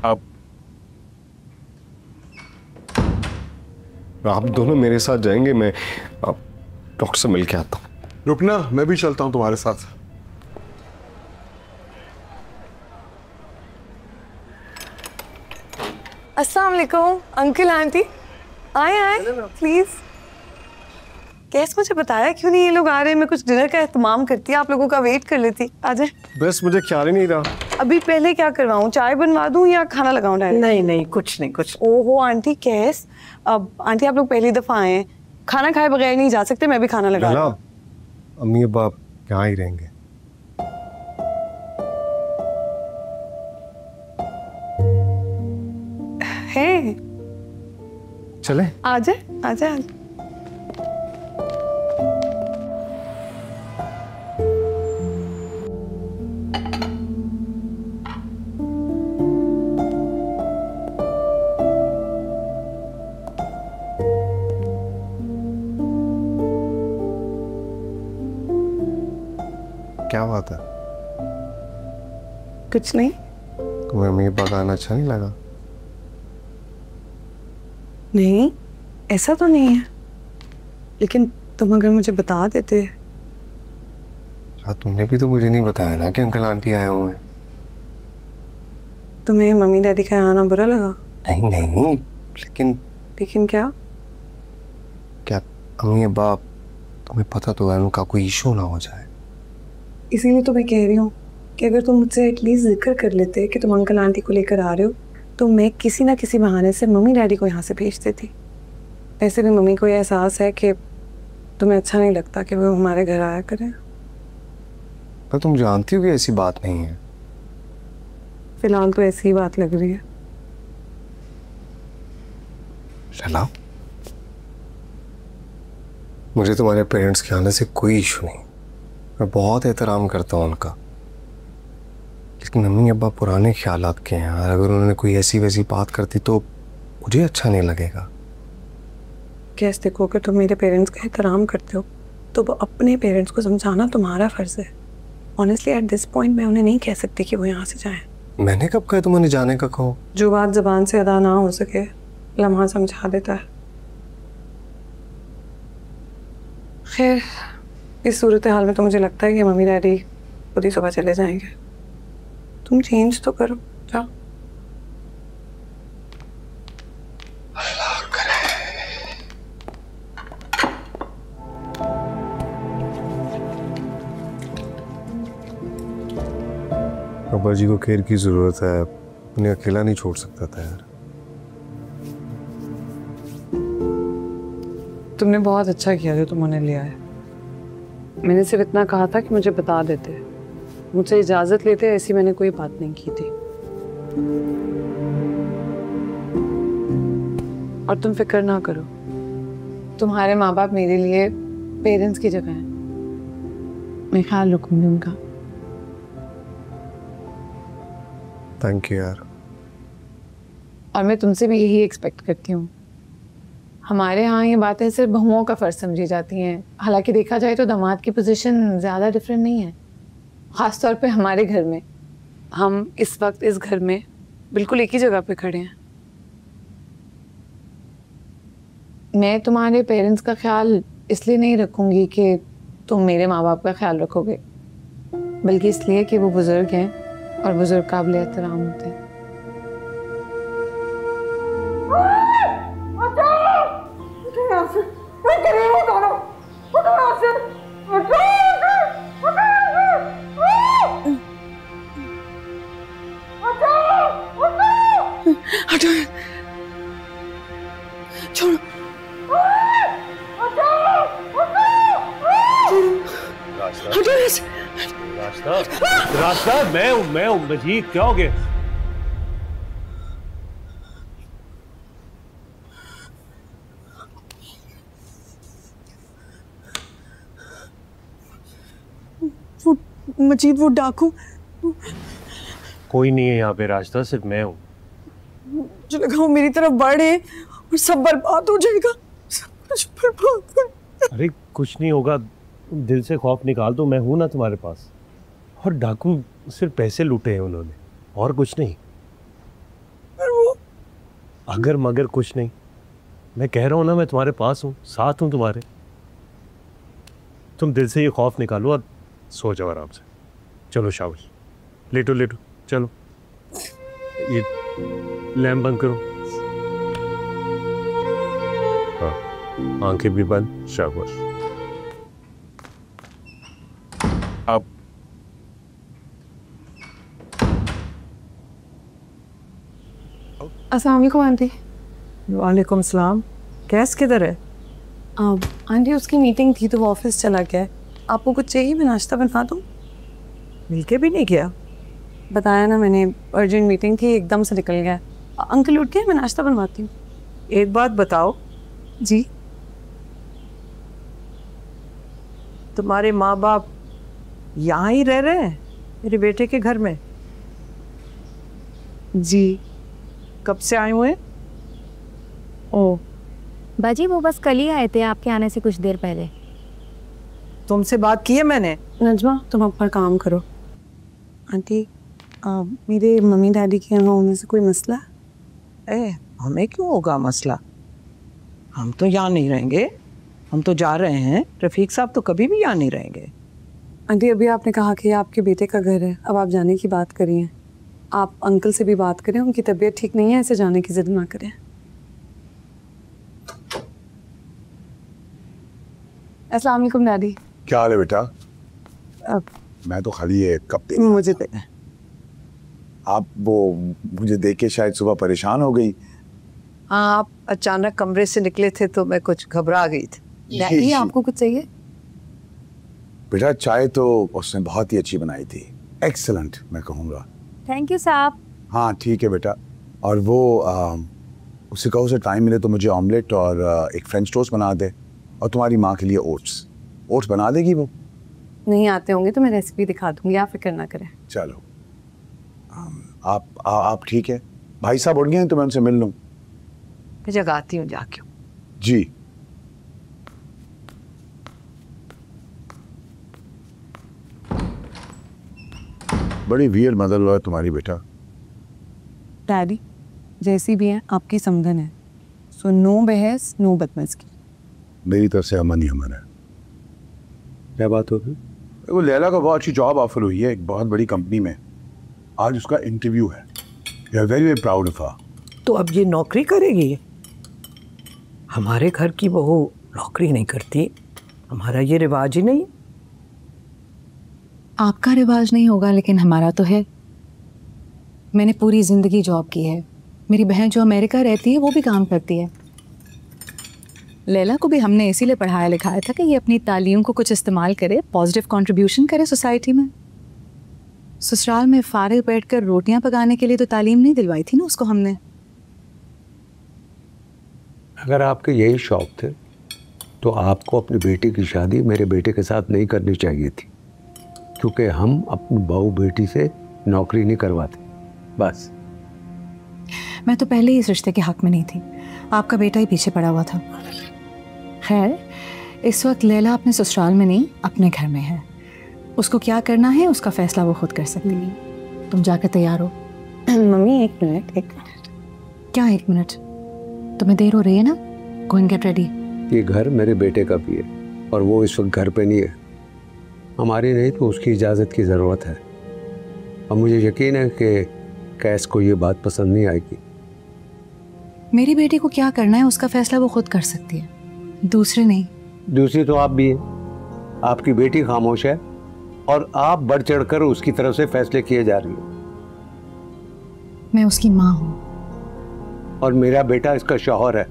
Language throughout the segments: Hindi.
आप दोनों मेरे साथ जाएंगे, मैं डॉक्टर से मिल के आता हूँ। रुकना, मैं भी चलता हूँ तुम्हारे साथ। अस्सलाम वालेकुम अंकल आंटी, आए आए प्लीज। कैस मुझे बताया क्यों नहीं ये लोग आ रहे हैं? मैं कुछ डिनर का एहतमाम करती, आप लोगों का वेट कर लेती। आ जाए। बस मुझे ख्याल ही नहीं रहा। अभी पहले क्या करवाऊँ, चाय बनवा दूँ या खाना लगाऊँ डायरेक्ट? नहीं नहीं, कुछ नहीं कुछ। ओहो आंटी कैस, अब आंटी आप लोग पहली दफा आए हैं, खाना खाए बगैर नहीं जा सकते, मैं भी खाना लगा दूँ। अम्मी अब आप यहाँ ही रहेंगे। है चले आ जाए आ जाए। क्या बात है? कुछ नहीं। तुम्हें अम्मी अब्बा का आना अच्छा नहीं लगा? नहीं ऐसा तो नहीं है, लेकिन तुम अगर मुझे बता देते। तुमने भी तो मुझे नहीं बताया ना कि अंकल आंटी आए हुए हैं। तुम्हें मम्मी डैडी का आना बुरा लगा? नहीं नहीं, लेकिन क्या? क्या अम्मी अब्बा, तुम्हें पता तो है उनका कोई इशू ना हो जाए। इसीलिए तो मैं कह रही हूँ कि अगर तुम मुझसे एटलीस्ट जिक्र कर लेते कि तुम अंकल आंटी को लेकर आ रहे हो, तो मैं किसी ना किसी बहाने से मम्मी डैडी को यहाँ से भेज देती। वैसे भी मम्मी को यह एहसास है कि तुम्हें अच्छा नहीं लगता कि वो हमारे घर आया करें। पर तुम जानती हो कि ऐसी बात नहीं है। फिलहाल तो ऐसी ही बात लग रही है। शैला, मुझे तुम्हारे पेरेंट्स के आने से कोई इशू नहीं, मैं बहुत एहतराम करता हूँ उनका, लेकिन अम्मी अब्बा पुराने ख्यालात के हैं। अगर उन्होंने कोई ऐसी वैसी बात करती तो मुझे अच्छा नहीं लगेगा। कैसे देखो, अगर तुम मेरे पेरेंट्स का एहतराम करते हो तो वो अपने पेरेंट्स को समझाना तुम्हारा फर्ज है। ऑनेस्टली एट दिस पॉइंट मैं उन्हें नहीं कह सकती कि वो यहाँ से जाएं। मैंने कब कहा तुम उन्हें जाने का कहो? जो बात जबान से अदा ना हो सके लम्हा समझा देता है। खैर, इस सूरत हाल में तो मुझे लगता है कि मम्मी डैडी खुद ही सुबह चले जाएंगे। तुम चेंज तो करो, जाओ। अब्बा जी को केयर की जरूरत है, उन्हें अकेला नहीं छोड़ सकता था यार। तुमने बहुत अच्छा किया जो तुम उन्हें ले आए। मैंने सिर्फ इतना कहा था कि मुझे बता देते, मुझसे इजाजत लेते, ऐसी मैंने कोई बात नहीं की थी। और तुम फिक्र ना करो, तुम्हारे माँ बाप मेरे लिए पेरेंट्स की जगह हैं। मैं ख्याल रखूंगी उनका। थैंक यू यार। और मैं तुमसे भी यही एक्सपेक्ट करती हूँ। हमारे यहाँ ये बातें सिर्फ बहुओं का फर्ज समझी जाती हैं, हालांकि देखा जाए तो दामाद की पोजीशन ज़्यादा डिफरेंट नहीं है। ख़ास तौर पे हमारे घर में, हम इस वक्त इस घर में बिल्कुल एक ही जगह पे खड़े हैं। मैं तुम्हारे पेरेंट्स का ख्याल इसलिए नहीं रखूँगी कि तुम मेरे माँ बाप का ख्याल रखोगे, बल्कि इसलिए कि वो बुज़ुर्ग हैं और बुज़ुर्ग काबिल एहतराम होते हैं। रास्ता मैं हूं मजीद, क्या हो गया? मजीद वो डाकू। कोई नहीं है यहाँ पे रास्ता, सिर्फ मैं हूँ। मुझे लगा वो मेरी तरफ बढ़े और सब बर्बाद हो जाएगा, सब कुछ बर्बाद हो। अरे कुछ नहीं होगा, दिल से खौफ निकाल दो, मैं हूं ना तुम्हारे पास। और डाकू सिर्फ पैसे लूटे हैं उन्होंने, और कुछ नहीं। अगर मगर कुछ नहीं, मैं कह रहा हूँ ना, मैं तुम्हारे पास हूँ, साथ हूँ तुम्हारे। तुम दिल से ये खौफ निकालो और सो जाओ आराम से। चलो शाबाश, लेटो लेटो, चलो ये लैम्प बंद करो। हाँ, आंखें भी बंद, शाबाश। अब अस्सलाम वालेकुम आंटी। वालेकुम सलाम। कैस किधर है? आंटी उसकी मीटिंग थी तो वो ऑफिस चला गया है। आपको कुछ चाहिए? मैं नाश्ता बनवा दूँ? मिलके भी नहीं गया? बताया ना मैंने, अर्जेंट मीटिंग थी, एकदम से निकल गया। अंकल उठ गए, मैं नाश्ता बनवाती हूँ। एक बात बताओ, जी। तुम्हारे माँ बाप यहाँ ही रह रहे हैं मेरे बेटे के घर में? जी। कब से आए हुए? ओ, बाजी वो बस कल ही आए थे, आपके आने से कुछ देर पहले। तुमसे बात की है मैंने? नजमा तुम अपना काम करो। आंटी मेरे मम्मी डैडी के यहाँ होने से कोई मसला? हमें क्यों होगा मसला? हम तो यहाँ नहीं रहेंगे, हम तो जा रहे हैं। रफीक साहब तो कभी भी यहाँ नहीं रहेंगे। आंटी अभी आपने कहा कि आपके बेटे का घर है, अब आप जाने की बात करिए। आप अंकल से भी बात करें, उनकी तबीयत ठीक नहीं है, ऐसे जाने की जिद ना करें। अस्सलाम वालेकुम डैडी। क्या हाल है बेटा? अब मैं तो खाली ये कप दे। मुझे दे। आप वो मुझे देख के शायद सुबह परेशान हो गई। हाँ, आप अचानक कमरे से निकले थे तो मैं कुछ घबरा गई थी। डैडी आपको कुछ चाहिए? बेटा चाय तो उसने बहुत ही अच्छी बनाई थी, एक्सीलेंट मैं कहूँगा। थैंक यू साहब। हाँ ठीक है बेटा। और वो उससे कहो, उसे टाइम मिले तो मुझे ऑमलेट और एक फ्रेंच टोस्ट बना दे, और तुम्हारी माँ के लिए ओट्स बना देगी वो? नहीं आते होंगे तो मैं रेसिपी दिखा दूंगी, आप फिक्र ना करें। चलो आप ठीक है? भाई साहब उठ गए हैं तो मैं उनसे मिल लूँ? मैं जगाती हूँ जाके। जी। बड़ी वियर्ड मदर लॉ है तुम्हारी बेटा। डैडी जैसी भी है आपकी समधन है, सो नो बहस नो बदमज़गी। मेरी तरफ से अमन ही अमन है। क्या बात होगी? वो लैला को बहुत अच्छी जॉब ऑफर हुई है एक बहुत बड़ी कंपनी में। आज उसका इंटरव्यू है। We are very very proud of her. तो अब ये नौकरी करेगी? हमारे घर की बहू नौकरी नहीं करती, हमारा ये रिवाज ही नहीं। आपका रिवाज नहीं होगा लेकिन हमारा तो है। मैंने पूरी ज़िंदगी जॉब की है। मेरी बहन जो अमेरिका रहती है वो भी काम करती है। लैला को भी हमने इसीलिए पढ़ाया लिखाया था कि ये अपनी तालीम को कुछ इस्तेमाल करे, पॉजिटिव कंट्रीब्यूशन करे सोसाइटी में। ससुराल में फारिग बैठकर रोटियां पकाने के लिए तो तालीम नहीं दिलवाई थी ना उसको हमने। अगर आपके यही शौक थे तो आपको अपनी बेटी की शादी मेरे बेटे के साथ नहीं करनी चाहिए थी, क्योंकि हम अपनी बहू बेटी से नौकरी नहीं करवाते। बस मैं तो पहले ही इस रिश्ते के हक में नहीं थी, आपका बेटा ही पीछे पड़ा हुआ था। खैर इस वक्त लैला अपने ससुराल में नहीं अपने घर में है। उसको क्या करना है उसका फैसला वो खुद कर सकती है। तुम जाकर तैयार हो। मम्मी एक मिनट। क्या 1 मिनट? तुम्हें देर हो रही है ना, गो एंड गेट रेडी। ये घर मेरे बेटे का भी है और वो इस वक्त घर पे नहीं है। हमारी नहीं तो उसकी इजाज़त की ज़रूरत है, और मुझे यकीन है कि कैस को ये बात पसंद नहीं आएगी। मेरी बेटी को क्या करना है उसका फैसला वो खुद कर सकती है, दूसरे नहीं। दूसरी तो आप भी हैं। आपकी बेटी खामोश है और आप बढ़ चढ़कर उसकी तरफ से फैसले किए जा रही हो। मैं उसकी माँ हूँ और मेरा बेटा इसका शौहर है।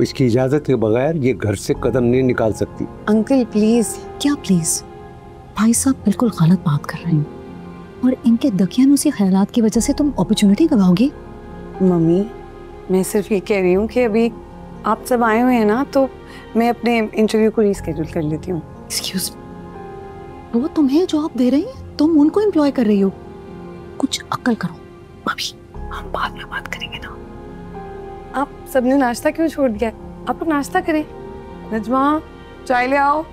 इसकी इजाजत के बगैर ये घर से कदम नहीं निकाल सकती। Uncle please. क्या प्लीज? भाई साहब बिल्कुल गलत बात कर रहे हैं, और इनके दकियानूसी ख्यालात की वजह से तुम अपॉर्चुनिटी गवाओगी। मम्मी मैं सिर्फ ये कह रही हूँ कि अभी आप सब आए हुए हैं ना, तो मैं अपने इंटरव्यू को रीस्केड्यूल कर लेती हूँ। एक्सक्यूज, वो तुम्हें जॉब दे रही है, तुम उनको एम्प्लॉय कर रही हो। कुछ अक्ल करो। अभी हम बाद में बात करेंगे ना। आप सबने नाश्ता क्यों छोड़ दिया? आप लोग नाश्ता करें। नजमा चाय ले आओ।